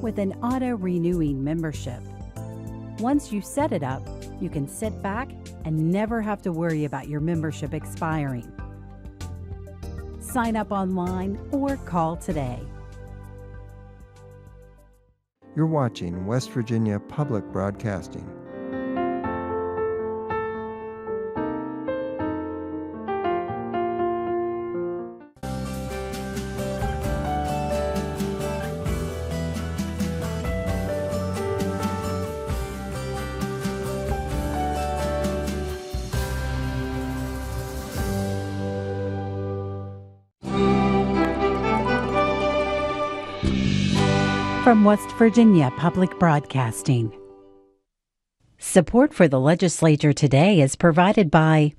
with an auto-renewing membership. Once you set it up, you can sit back and never have to worry about your membership expiring. Sign up online or call today. You're watching West Virginia Public Broadcasting. From West Virginia Public Broadcasting. Support for the Legislature Today is provided by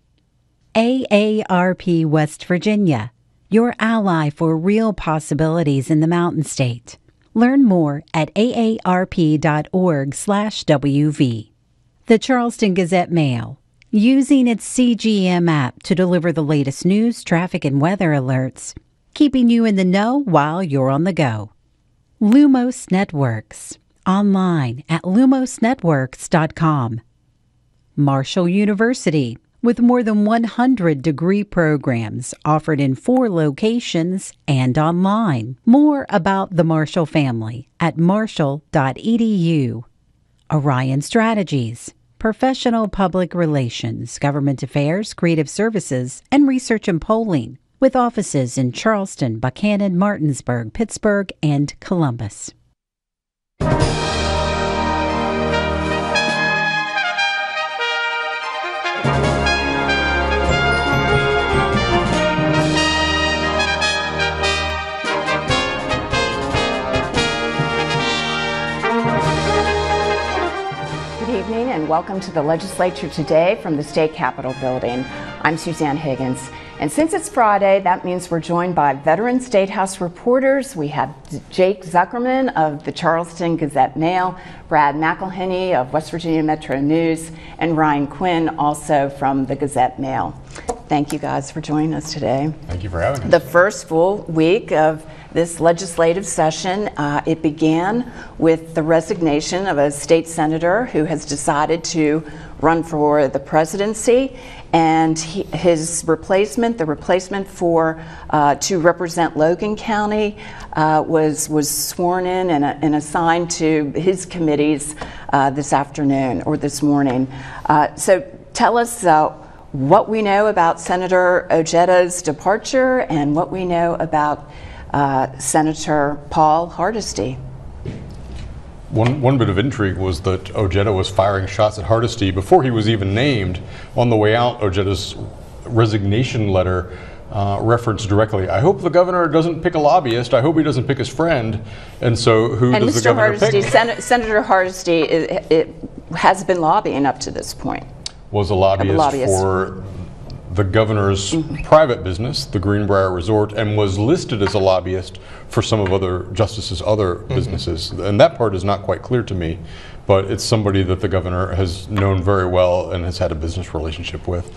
AARP West Virginia, your ally for real possibilities in the Mountain State. Learn more at aarp.org/WV. The Charleston Gazette-Mail, using its CGM app to deliver the latest news, traffic, and weather alerts, keeping you in the know while you're on the go. Lumos Networks, online at lumosnetworks.com. Marshall University, with more than 100 degree programs offered in 4 locations and online. More about the Marshall family at marshall.edu. Orion Strategies, professional public relations, government affairs, creative services, and research and polling, with offices in Charleston, Buchanan, Martinsburg, Pittsburgh, and Columbus. Good evening and welcome to the Legislature Today from the State Capitol Building. I'm Suzanne Higgins. And since it's Friday, that means we're joined by veteran State House reporters. We have Jake Zuckerman of the Charleston Gazette-Mail, Brad McElhenney of West Virginia Metro News, and Ryan Quinn, also from the Gazette-Mail. Thank you guys for joining us today. Thank you for having us. The first full week of this legislative session, it began with the resignation of a state senator who has decided to run for the presidency, and his replacement, the replacement for to represent Logan County, was sworn in and assigned to his committees this afternoon or this morning. So tell us what we know about Senator Ojeda's departure and what we know about Senator Paul Hardesty. One bit of intrigue was that Ojeda was firing shots at Hardesty before he was even named. On the way out, Ojeda's resignation letter referenced directly, "I hope the governor doesn't pick a lobbyist. I hope he doesn't pick his friend." And so who does the governor Hardesty, pick? Senator Hardesty it has been lobbying up to this point. Was a lobbyist for the governor's private business, the Greenbrier Resort, and was listed as a lobbyist for some of other justices' other businesses. And that part is not quite clear to me, but it's somebody that the governor has known very well and has had a business relationship with,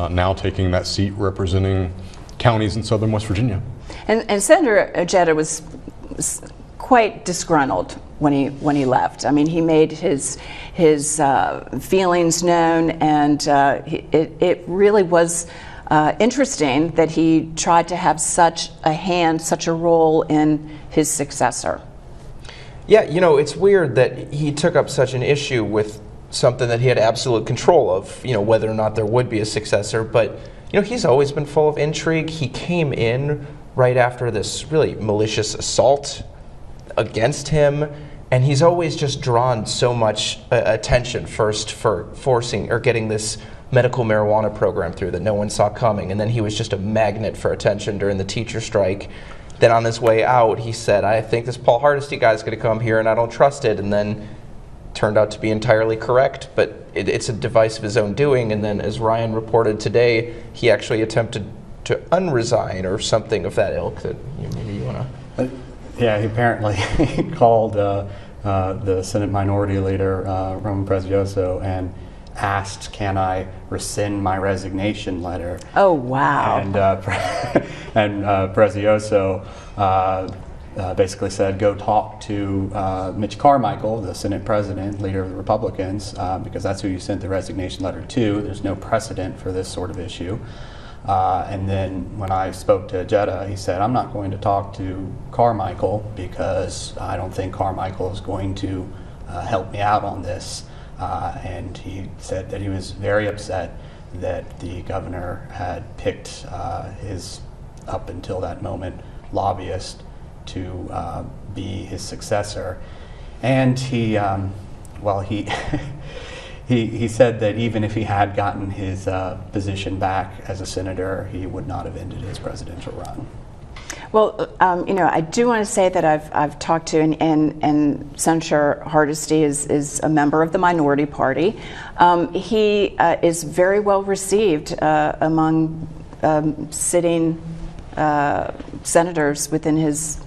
now taking that seat representing counties in southern West Virginia. And Senator Ojeda was quite disgruntled when he left. I mean, he made his feelings known, and it really was interesting that he tried to have such a role in his successor. Yeah, you know, it's weird that he took up such an issue with something that he had absolute control of, you know, whether or not there would be a successor. But, you know, he's always been full of intrigue. He came in right after this really malicious assault against him, and he's always just drawn so much attention, first for forcing or getting this medical marijuana program through that no one saw coming, and then he was just a magnet for attention during the teacher strike. Then on his way out, he said, "I think this Paul Hardesty guy is going to come here and I don't trust it," and then turned out to be entirely correct, but it's a device of his own doing. And then, as Ryan reported today, he actually attempted to unresign or something of that ilk. That maybe you want to... Yeah, he apparently called the Senate Minority Leader, Roman Prezioso, and asked, "Can I rescind my resignation letter?" Oh, wow. And Prezioso basically said, go talk to Mitch Carmichael, the Senate President, leader of the Republicans, because that's who you sent the resignation letter to. There's no precedent for this sort of issue. And then when I spoke to Jetta, he said, I'm not going to talk to Carmichael because I don't think Carmichael is going to help me out on this. And he said that he was very upset that the governor had picked his, up until that moment, lobbyist to be his successor. And he he said that even if he had gotten his position back as a senator, he would not have ended his presidential run. Well, I do want to say that I've talked to, and Senator Hardesty is a member of the minority party. He is very well received among sitting senators within his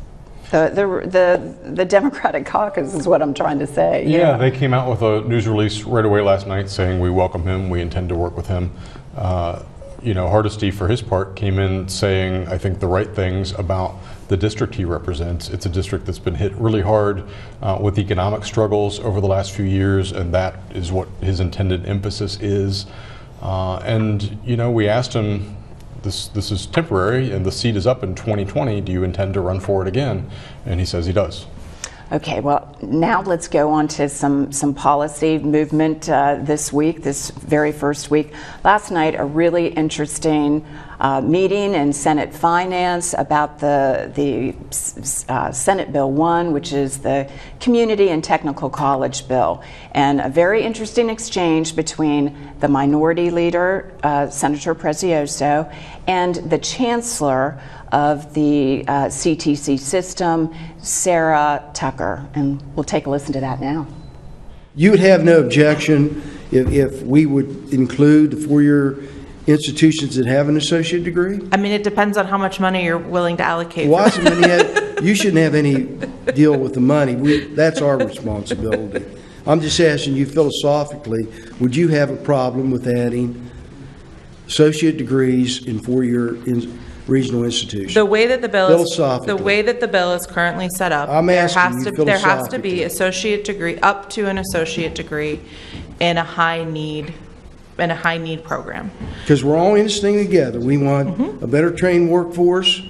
the Democratic caucus is what I'm trying to say. Yeah, they came out with a news release right away last night saying we welcome him, we intend to work with him. Hardesty, for his part, came in saying, I think, the right things about the district he represents. It's a district that's been hit really hard with economic struggles over the last few years, and that is what his intended emphasis is. We asked him, this is temporary and the seat is up in 2020. Do you intend to run for it again? And he says he does. Okay, well, now let's go on to some policy movement this week, this very first week. Last night, a really interesting meeting in Senate Finance about the Senate Bill 1, which is the Community and Technical College Bill, and a very interesting exchange between the minority leader, Senator Prezioso, and the Chancellor of the CTC system, Sarah Tucker. And we'll take a listen to that now. You would have no objection if we would include the four-year institutions that have an associate degree? I mean, it depends on how much money you're willing to allocate. Well, you shouldn't have any deal with the money. That's our responsibility. I'm just asking you philosophically, would you have a problem with adding associate degrees in four-year regional institutions? The way that the bill is currently set up, I'm asking there has to be associate degree, up to an associate degree in a high need program. Because we're all in this thing together. We want a better trained workforce.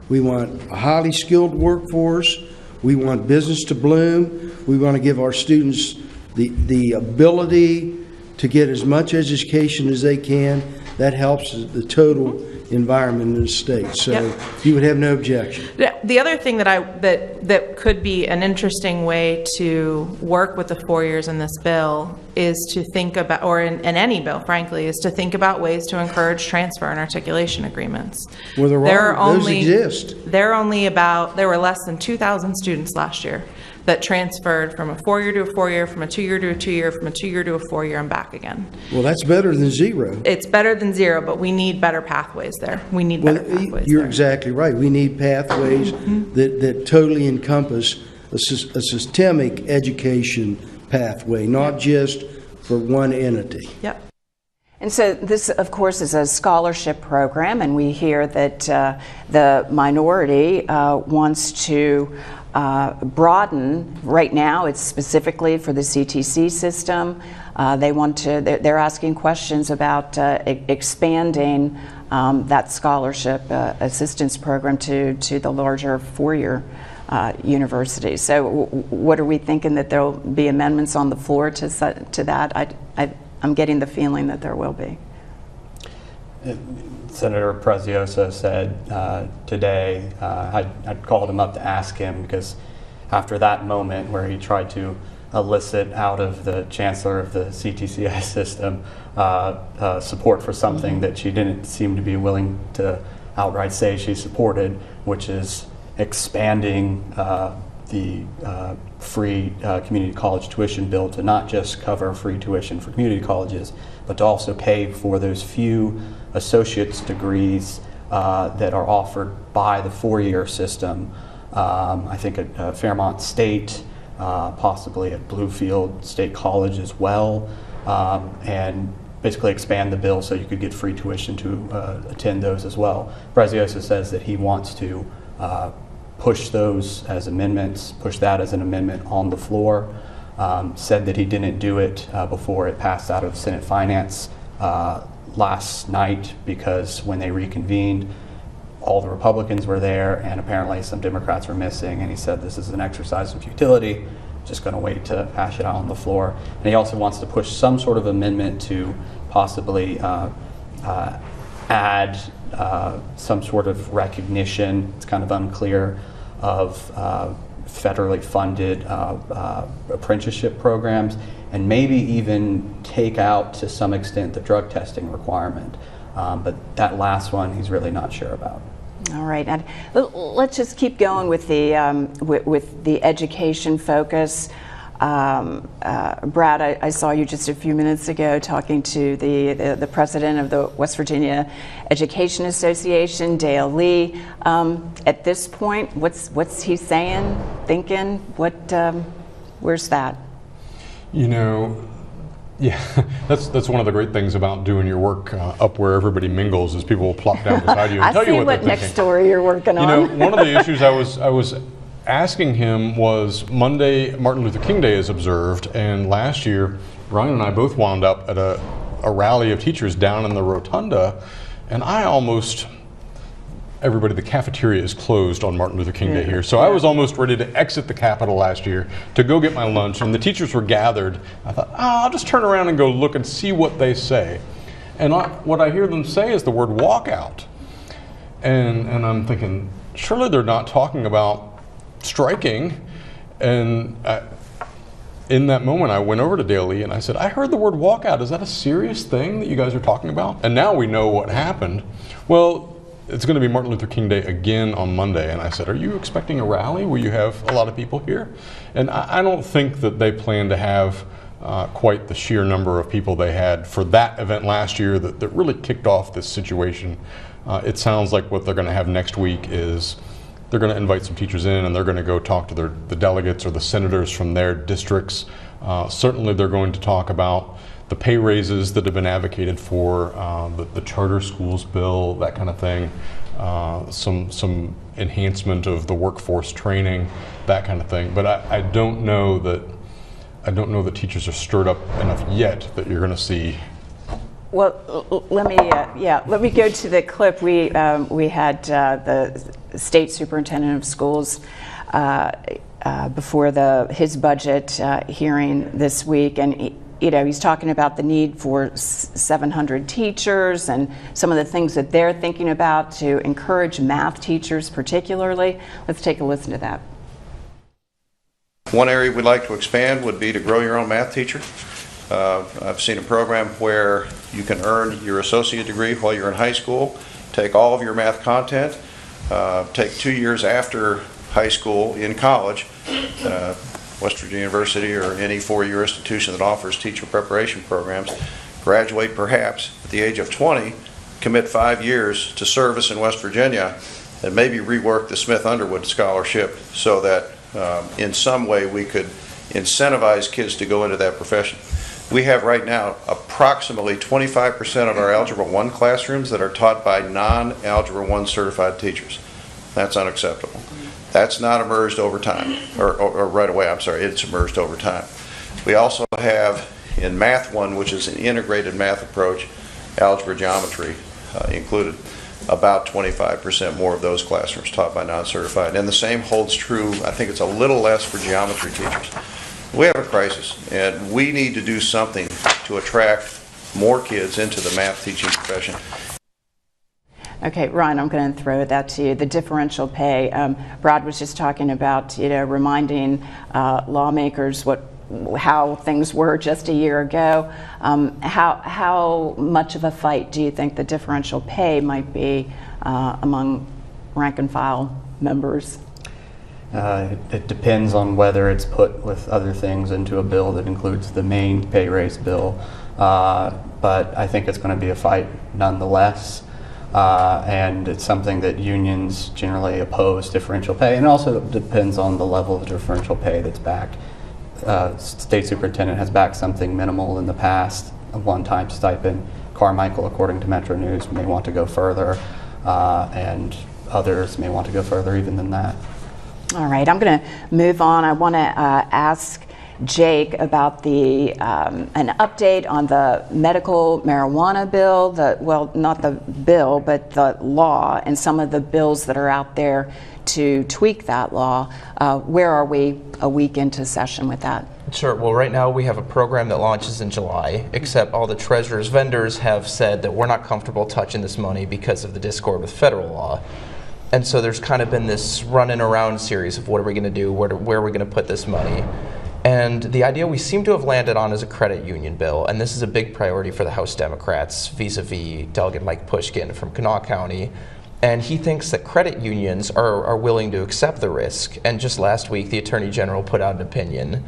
We want a highly skilled workforce. We want business to bloom. We want to give our students the ability to get as much education as they can. That helps the total environment in the state. So you would have no objection. The other thing that could be an interesting way to work with the 4 years in this bill is to think about, or in any bill, frankly, is to think about ways to encourage transfer and articulation agreements. Well, those exist. There were less than 2,000 students last year that transferred from a 4-year to a 4-year, from a 2-year to a 2-year, from a 2-year to a 4-year, and back again. Well, that's better than zero. It's better than zero, but we need better pathways there. We need better pathways. You're exactly right. We need pathways that totally encompass a systemic education pathway, not just for one entity. Yep. And so this, of course, is a scholarship program, and we hear that the minority wants to broaden. Right now, it's specifically for the CTC system. They're asking questions about expanding that scholarship assistance program to the larger 4-year universities. So what are we thinking, that there'll be amendments on the floor to that? I'm getting the feeling that there will be. Senator Prezioso said today, I called him up to ask him, because after that moment where he tried to elicit out of the Chancellor of the CTCI system support for something that she didn't seem to be willing to outright say she supported, which is expanding the free community college tuition bill to not just cover free tuition for community colleges, but to also pay for those few associate's degrees that are offered by the 4-year system. I think at Fairmont State, possibly at Bluefield State College as well, and basically expand the bill so you could get free tuition to attend those as well. Prezioso says that he wants to pushed those as amendments, pushed that as an amendment on the floor, said that he didn't do it before it passed out of Senate Finance last night, because when they reconvened, all the Republicans were there and apparently some Democrats were missing, and he said this is an exercise in futility, just going to wait to hash it out on the floor. And he also wants to push some sort of amendment to possibly add some sort of recognition, it's kind of unclear, of federally funded apprenticeship programs, and maybe even take out to some extent the drug testing requirement. But that last one he's really not sure about. All right, and let's just keep going with the education focus. Brad, I saw you just a few minutes ago talking to the president of the West Virginia Education Association, Dale Lee. At this point, what's he saying, thinking? Where's that? You know, yeah, that's one of the great things about doing your work up where everybody mingles, is people will plop down beside you and tell you what they're thinking. I see what next story you're working on. You know, one of the issues I was asking him was, Monday, Martin Luther King Day is observed, and last year, Ryan and I both wound up at a rally of teachers down in the rotunda, and everybody, the cafeteria is closed on Martin Luther King Day here, so I was almost ready to exit the Capitol last year to go get my lunch, and the teachers were gathered. I thought, I'll just turn around and go look and see what they say. And what I hear them say is the word walkout. And I'm thinking, surely they're not talking about striking. And in that moment, I went over to Dale Lee and I said, I heard the word walkout. Is that a serious thing that you guys are talking about? And now we know what happened. Well, it's going to be Martin Luther King Day again on Monday. And I said, are you expecting a rally? Will you have a lot of people here? And I don't think that they plan to have quite the sheer number of people they had for that event last year that really kicked off this situation. It sounds like what they're going to have next week is they're going to invite some teachers in, and they're going to go talk to the delegates or the senators from their districts. Certainly they're going to talk about the pay raises that have been advocated for, the charter schools bill, that kind of thing, some enhancement of the workforce training, that kind of thing. But I don't know that teachers are stirred up enough yet that you're going to see. Well, let me go to the clip. We had the state superintendent of schools before his budget hearing this week, and he's talking about the need for 700 teachers and some of the things that they're thinking about to encourage math teachers particularly. Let's take a listen to that. One area we'd like to expand would be to grow your own math teacher. I've seen a program where you can earn your associate degree while you're in high school, take all of your math content, take 2 years after high school in college, West Virginia University or any four-year institution that offers teacher preparation programs, graduate perhaps at the age of 20, commit 5 years to service in West Virginia, and maybe rework the Smith-Underwood scholarship so that in some way we could incentivize kids to go into that profession. We have right now approximately 25% of our Algebra 1 classrooms that are taught by non-Algebra 1 certified teachers. That's unacceptable. That's not emerged over time, or right away, I'm sorry, it's emerged over time. We also have in Math 1, which is an integrated math approach, algebra, geometry included, about 25% more of those classrooms taught by non-certified. And the same holds true, I think it's a little less for geometry teachers. We have a crisis, and we need to do something to attract more kids into the math teaching profession. Okay, Ryan, I'm going to throw that to you. The differential pay. Brad was just talking about, reminding lawmakers how things were just a year ago. How much of a fight do you think the differential pay might be among rank and file members? It depends on whether it's put with other things into a bill that includes the main pay raise bill. But I think it's going to be a fight nonetheless. And it's something that unions generally oppose, differential pay, and it also depends on the level of differential pay that's backed. State superintendent has backed something minimal in the past, a one-time stipend. Carmichael, according to Metro News, may want to go further, and others may want to go further even than that. All right, I'm going to move on. I want to ask Jake about an update on the medical marijuana bill, well, not the bill, but the law, and some of the bills that are out there to tweak that law. Where are we a week into session with that? Sure. Well, right now we have a program that launches in July, except all the treasurer's vendors have said that we're not comfortable touching this money because of the discord with federal law. And so there's kind of been this running around series of what are we going to do, where are we going to put this money? And the idea we seem to have landed on is a credit union bill, and this is a big priority for the House Democrats vis-a-vis Delegate Mike Pushkin from Kanawha County. And he thinks that credit unions are willing to accept the risk. And just last week, the Attorney General put out an opinion,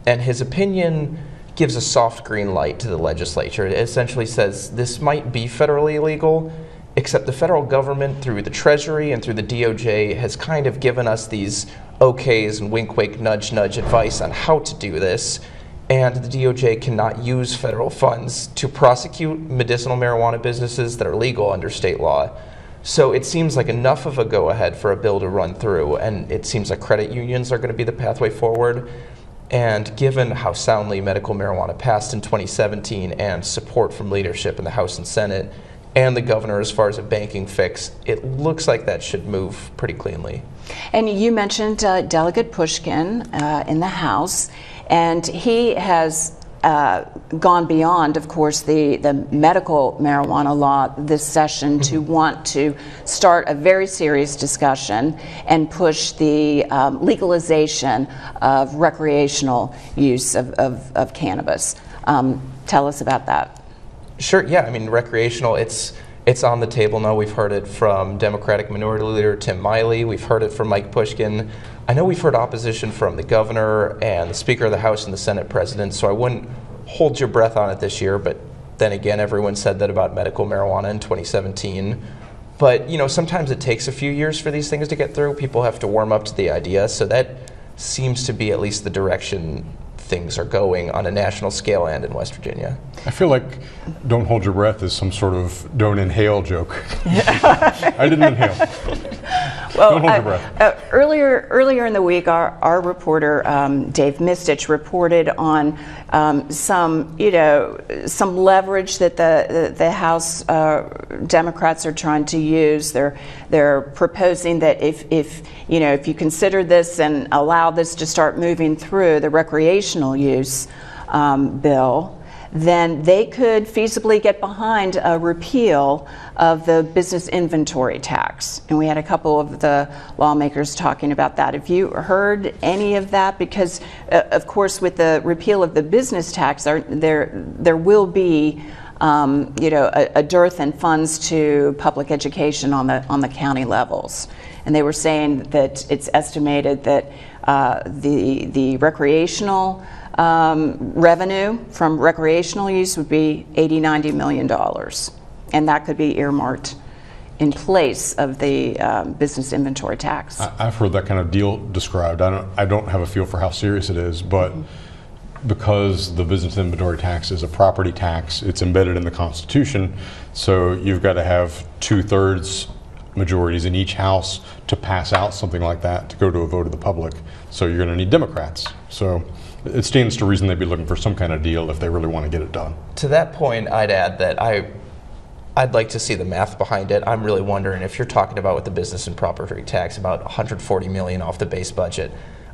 and his opinion gives a soft green light to the legislature. It essentially says this might be federally illegal, except the federal government through the Treasury and through the DOJ has kind of given us these okays and wink wink nudge nudge advice on how to do this, and the DOJ cannot use federal funds to prosecute medicinal marijuana businesses that are legal under state law. So it seems like enough of a go-ahead for a bill to run through, and it seems like credit unions are going to be the pathway forward. And given how soundly medical marijuana passed in 2017 and support from leadership in the House and Senate, and the governor as far as a banking fix, it looks like that should move pretty cleanly. And you mentioned Delegate Pushkin in the House, and he has gone beyond, of course, the medical marijuana law this session to want to start a very serious discussion and push the legalization of recreational use of cannabis. Tell us about that. Sure, yeah, I mean, recreational, it's on the table now. We've heard it from Democratic Minority Leader Tim Miley. We've heard it from Mike Pushkin. I know we've heard opposition from the governor and the Speaker of the House and the Senate President, so I wouldn't hold your breath on it this year, but then again, everyone said that about medical marijuana in 2017. But, you know, sometimes it takes a few years for these things to get through. People have to warm up to the idea, so that seems to be at least the direction things are going on a national scale and in West Virginia. I feel like don't hold your breath is some sort of don't inhale joke. I didn't inhale. Well, don't hold your breath. Earlier in the week, our reporter Dave Mistich reported on some leverage that the House Democrats are trying to use. They're proposing that if you consider this and allow this to start moving through the recreational use bill, then they could feasibly get behind a repeal of the business inventory tax. And we had a couple of the lawmakers talking about that. Have you heard any of that? Because, of course, with the repeal of the business tax, there will be a dearth in funds to public education on the county levels. And they were saying that it's estimated that the recreational revenue from recreational use would be $80–90 million, and that could be earmarked in place of the business inventory tax. I've heard that kind of deal described. I don't have a feel for how serious it is, but because the business inventory tax is a property tax, it's embedded in the Constitution, so you've got to have 2/3 majorities in each house to pass out something like that to go to a vote of the public. So you're going to need Democrats. So it stands to reason they'd be looking for some kind of deal if they really want to get it done. To that point, I'd add that I'd like to see the math behind it. I'm really wondering if you're talking about with the business and property tax about $140 million off the base budget.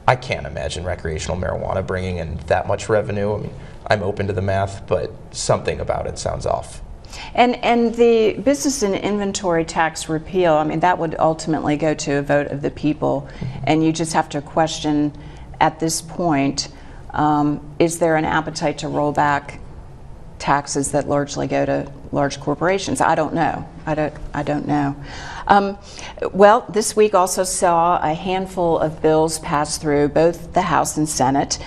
I can't imagine recreational marijuana bringing in that much revenue. I mean, I'm open to the math, but something about it sounds off. And the business and inventory tax repeal, I mean, that would ultimately go to a vote of the people, and you just have to question at this point, is there an appetite to roll back taxes that largely go to large corporations? I don't know. I don't know. Well, this week also saw a handful of bills pass through both the House and Senate.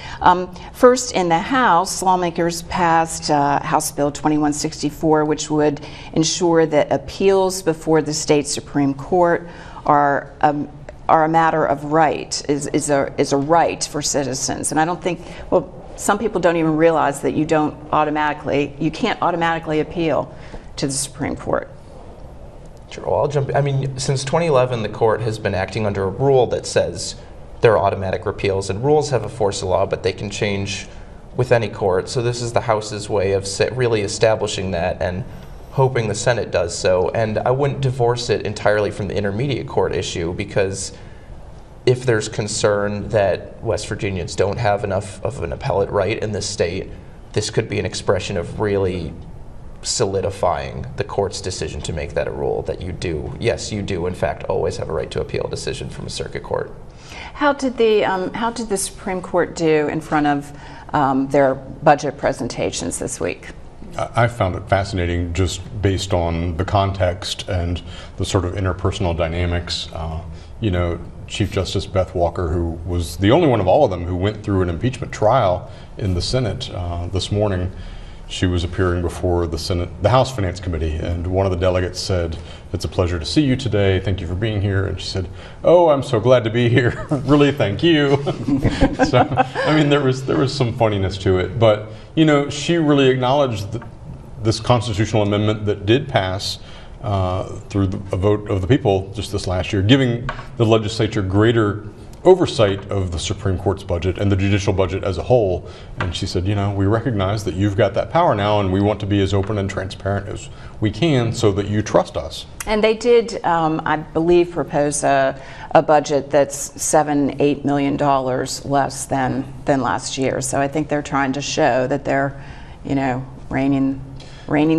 First, in the House, lawmakers passed House Bill 2164, which would ensure that appeals before the state Supreme Court are a matter of right, is a right for citizens. And I don't think, well, some people don't even realize that you can't automatically appeal to the Supreme Court. Sure, well, I'll jump in. I mean, since 2011, the court has been acting under a rule that says there are automatic repeals, and rules have a force of law, but they can change with any court. So this is the House's way of really establishing that and hoping the Senate does so. And I wouldn't divorce it entirely from the intermediate court issue, because if there's concern that West Virginians don't have enough of an appellate right in this state, this could be an expression of really solidifying the court's decision to make that a rule, that you do, yes, you do in fact always have a right to appeal a decision from a circuit court. How did the Supreme Court do in front of their budget presentations this week? I found it fascinating just based on the context and the sort of interpersonal dynamics. You know, Chief Justice Beth Walker, who was the only one of all of them who went through an impeachment trial in the Senate this morning, she was appearing before the House Finance Committee, and one of the delegates said, "It's a pleasure to see you today. Thank you for being here." And she said, "Oh, I'm so glad to be here. Really, thank you." So, I mean, there was some funniness to it, but you know, she really acknowledged this constitutional amendment that did pass through a vote of the people just this last year, giving the legislature greater oversight of the Supreme Court's budget and the judicial budget as a whole. And she said, you know, we recognize that you've got that power now, and we want to be as open and transparent as we can so that you trust us. And they did, I believe, propose a budget that's $7-8 million less than last year. So I think they're trying to show that they're, you know, reining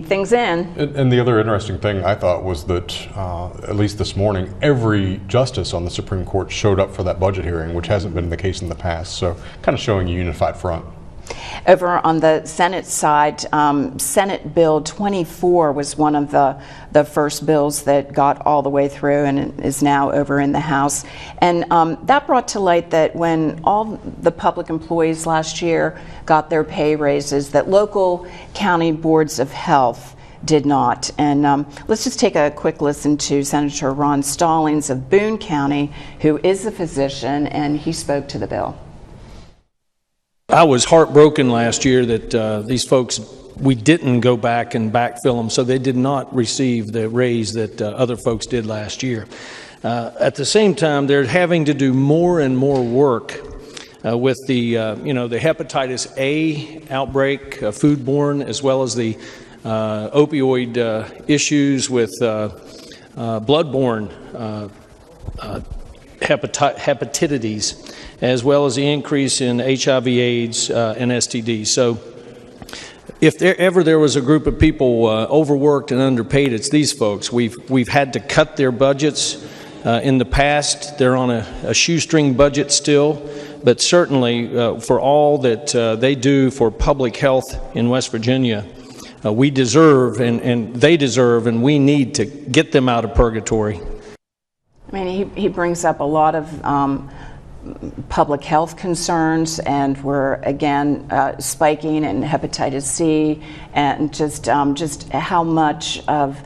things in. And the other interesting thing I thought was that, at least this morning, every justice on the Supreme Court showed up for that budget hearing, which hasn't been the case in the past. So kind of showing a unified front. Over on the Senate side, Senate Bill 24 was one of the first bills that got all the way through and is now over in the House. And that brought to light that when all the public employees last year got their pay raises, that local county boards of health did not. And let's just take a quick listen to Senator Ron Stallings of Boone County, who is a physician, and he spoke to the bill. I was heartbroken last year that these folks, we didn't go back and backfill them, so they did not receive the raise that other folks did last year. At the same time, they're having to do more and more work with the hepatitis A outbreak, foodborne, as well as the opioid issues with bloodborne hepatitis, as well as the increase in HIV/AIDS and STDs. So if there was a group of people overworked and underpaid, it's these folks. We've had to cut their budgets in the past. They're on a shoestring budget still, but certainly for all that they do for public health in West Virginia, we deserve and they deserve, and we need to get them out of purgatory. I mean, he brings up a lot of public health concerns, and we're again spiking in hepatitis C, and just how much of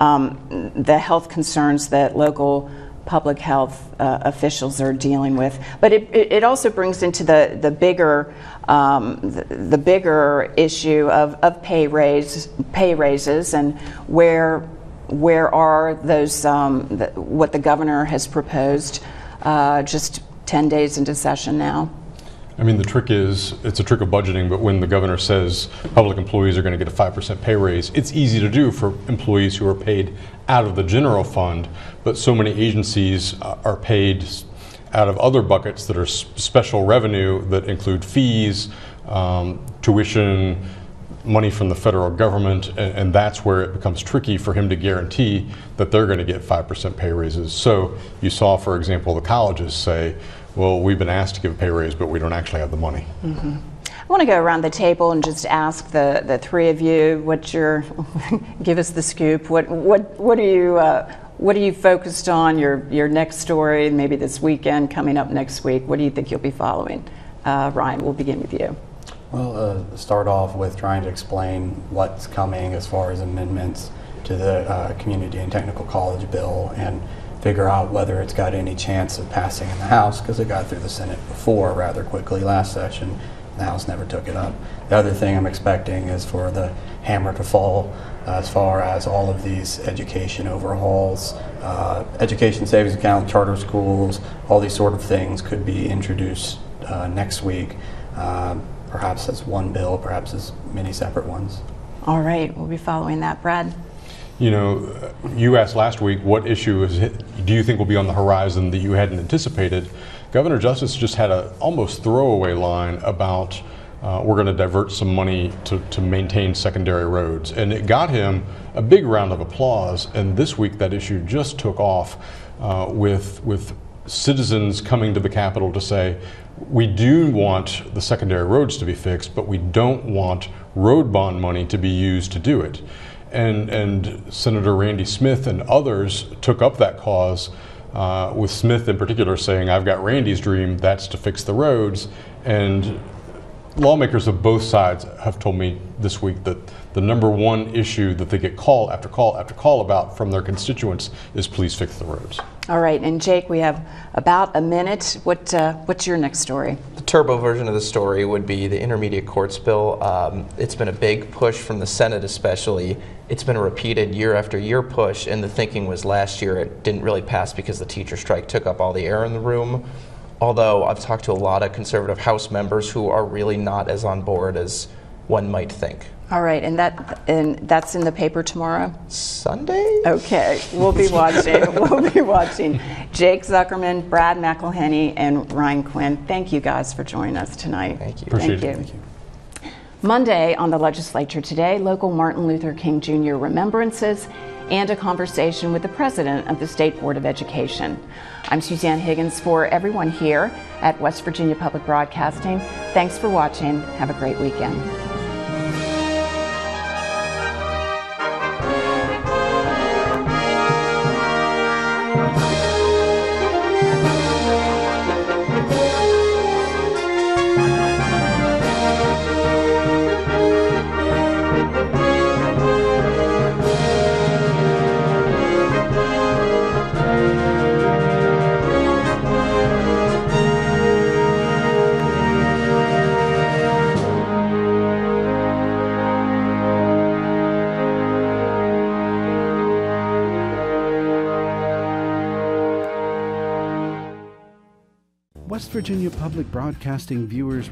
the health concerns that local public health officials are dealing with. But it also brings into the bigger issue of pay raises, and where are those what the governor has proposed just 10 days into session now. I mean, the trick is, it's a trick of budgeting, but when the governor says public employees are going to get a 5% pay raise, it's easy to do for employees who are paid out of the general fund, but so many agencies are paid out of other buckets that are special revenue that include fees, tuition, money from the federal government, and that's where it becomes tricky for him to guarantee that they're going to get 5% pay raises. So you saw, for example, the colleges say, well, we've been asked to give a pay raise, but we don't actually have the money. Mm-hmm. I want to go around the table and just ask the three of you give us the scoop. What are you focused on, your next story, maybe this weekend, coming up next week? What do you think you'll be following? Ryan, we'll begin with you. Well, start off with trying to explain what's coming as far as amendments to the Community and Technical College bill, and figure out whether it's got any chance of passing in the House, because it got through the Senate before rather quickly last session, the House never took it up. The other thing I'm expecting is for the hammer to fall as far as all of these education overhauls, education savings account, charter schools, all these sort of things could be introduced next week, perhaps as one bill, perhaps as many separate ones. All right, we'll be following that. Brad? You know, you asked last week what issue do you think will be on the horizon that you hadn't anticipated. Governor Justice just had an almost throwaway line about we're going to divert some money to maintain secondary roads. And it got him a big round of applause. And this week that issue just took off with citizens coming to the Capitol to say, we do want the secondary roads to be fixed, but we don't want road bond money to be used to do it. And Senator Randy Smith and others took up that cause, with Smith in particular saying, I've got Randy's dream, that's to fix the roads. And lawmakers of both sides have told me this week that the number one issue that they get call after call after call about from their constituents is please fix the roads. All right, and Jake, we have about a minute. What's your next story? The turbo version of the story would be the intermediate courts bill. It's been a big push from the Senate especially. It's been a repeated year after year push, and the thinking was last year it didn't really pass because the teacher strike took up all the air in the room. Although I've talked to a lot of conservative House members who are really not as on board as one might think. All right, and that's in the paper tomorrow? Sunday? Okay, we'll be watching. We'll be watching. Jake Zuckerman, Brad McElhenney, and Ryan Quinn. Thank you guys for joining us tonight. Thank you. Appreciate Thank it. you. Monday on the Legislature Today, local Martin Luther King Jr. remembrances and a conversation with the president of the State Board of Education. I'm Suzanne Higgins for everyone here at West Virginia Public Broadcasting. Thanks for watching. Have a great weekend. West Virginia Public Broadcasting viewers